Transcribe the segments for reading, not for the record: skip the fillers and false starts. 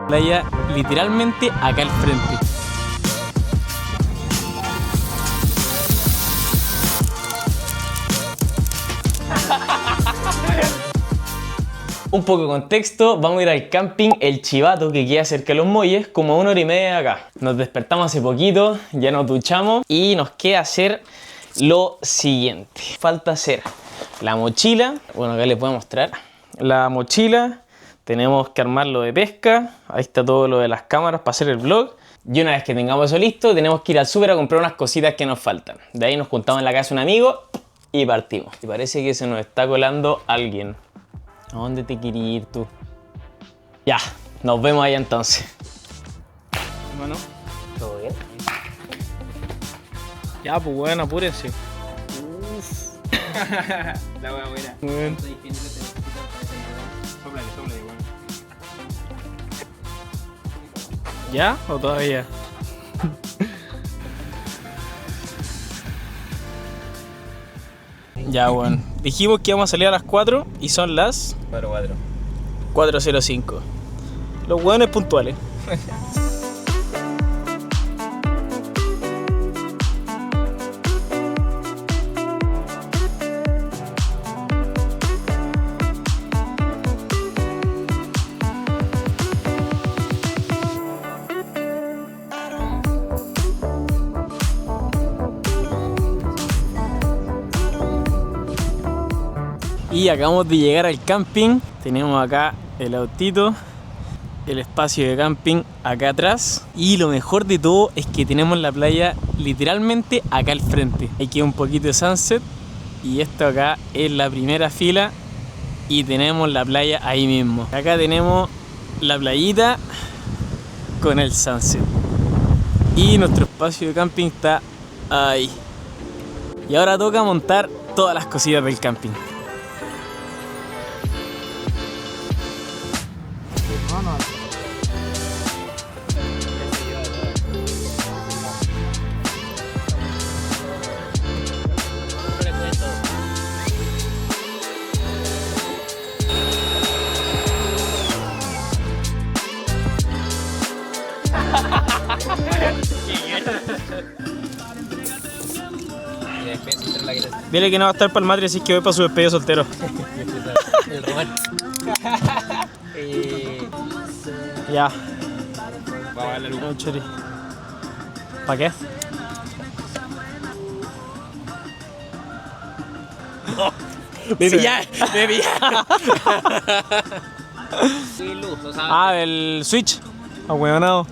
Playa literalmente acá al frente. Un poco de contexto, vamos a ir al camping El Chivato, que queda cerca de Los Molles, como a 1 hora y media de acá. Nos despertamos hace poquito, ya nos duchamos y nos queda hacer lo siguiente. Falta hacer la mochila, bueno, acá les voy a mostrar. La mochila, tenemos que armar lo de pesca, ahí está todo lo de las cámaras para hacer el vlog. Y una vez que tengamos eso listo, tenemos que ir al súper a comprar unas cositas que nos faltan. De ahí nos juntamos en la casa de un amigo y partimos. Y parece que se nos está colando alguien. ¿A dónde te quieres ir tú? Ya, nos vemos ahí entonces. Hermano, ¿todo bien? Ya, pues bueno, apúrense. Uff. La wea buena. Muy bien. Sóplale, sóplale, weón. ¿Ya o todavía? Ya, bueno. Dijimos que íbamos a salir a las 4 y son las 4:05. Los hueones puntuales. Y acabamos de llegar al camping. Tenemos acá el autito, el espacio de camping acá atrás. Y lo mejor de todo es que tenemos la playa literalmente acá al frente. Aquí un poquito de sunset. Y esto acá es la primera fila. Y tenemos la playa ahí mismo. Acá tenemos la playita con el sunset. Y nuestro espacio de camping está ahí. Y ahora toca montar todas las cositas del camping. Dile que no va a estar para el madre, así que voy para su despedida soltero. El Román. Ya. Vamos a ver la luz. No, chori. ¿Para qué? ¡Me pillaste! ¡Me pillaste! Ah, el Switch. Ahueonado.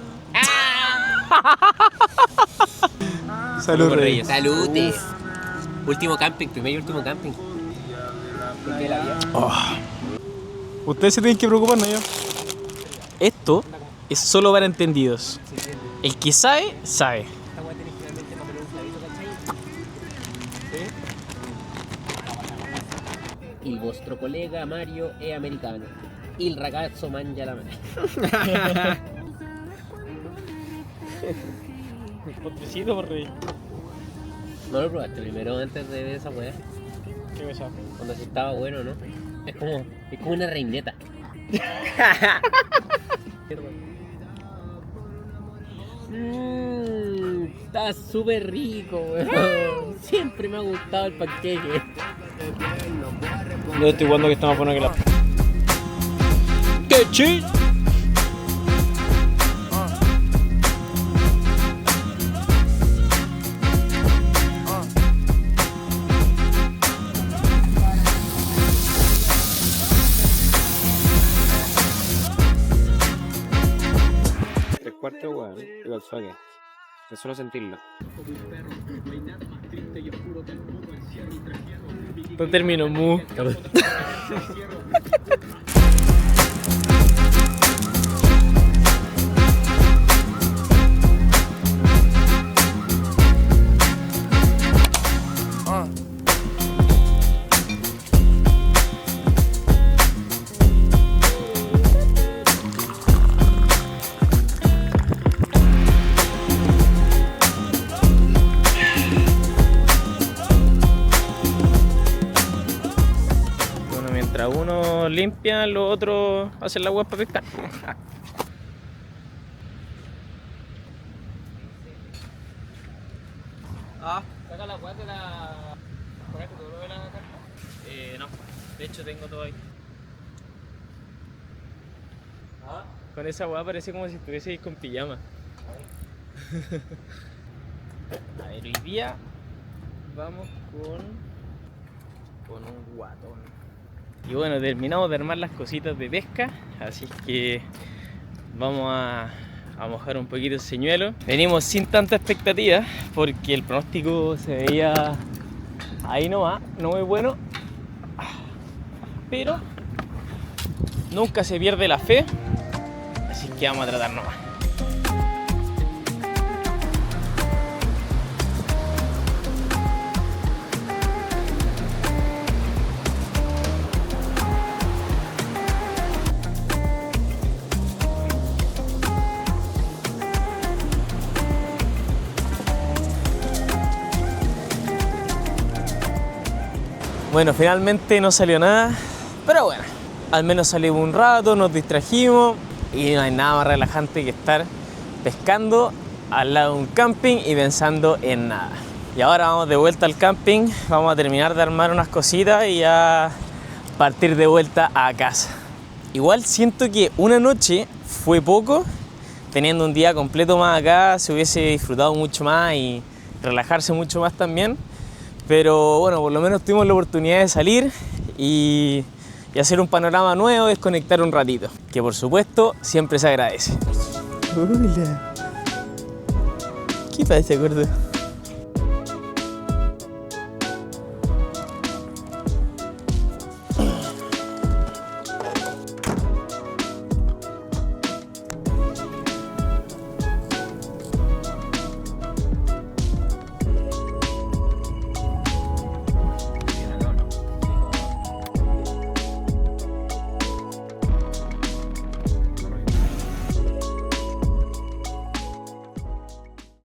Salud, Reyes. Salutes. Último camping, primer y último camping. ¿Por qué la vida? Ustedes se tienen que preocupar, no yo. Esto es solo para entendidos. El que sabe, sabe. Il vostro collega Mario è americano. Il ragazzo mangia la mano. Postrecito, por rey. ¿No lo probaste primero antes de ver esa weá? ¿Qué pasa? Cuando sí estaba bueno, ¿no? Es como una reineta. Está súper rico, weón. Siempre me ha gustado el panqueque. Yo estoy jugando que está más bueno que la... ¡Qué chis! Cuarto, weón, igual suave. Es solo sentirlo. No termino, mu. Mientras uno limpia, los otros hacen la hueá para pescar. Ah. ¿Saca la weá de la... ¿Sacaste todo lo de la carta? No. De hecho tengo todo ahí. ¿Ah? Con esa weá parece como si estuvieseis con pijama. A ver, hoy día vamos con un guatón. Y bueno, terminamos de armar las cositas de pesca, así que vamos a mojar un poquito el señuelo. Venimos sin tanta expectativa porque el pronóstico se veía ahí nomás, no muy bueno, pero nunca se pierde la fe, así que vamos a tratar nomás. Bueno, finalmente no salió nada, pero bueno, al menos salimos un rato, nos distrajimos y no hay nada más relajante que estar pescando al lado de un camping y pensando en nada. Y ahora vamos de vuelta al camping, vamos a terminar de armar unas cositas y ya partir de vuelta a casa. Igual siento que una noche fue poco, teniendo un día completo más acá se hubiese disfrutado mucho más y relajarse mucho más también. Pero bueno, por lo menos tuvimos la oportunidad de salir y hacer un panorama nuevo, desconectar un ratito, que por supuesto siempre se agradece. Hola. ¿Qué pasa, gordo?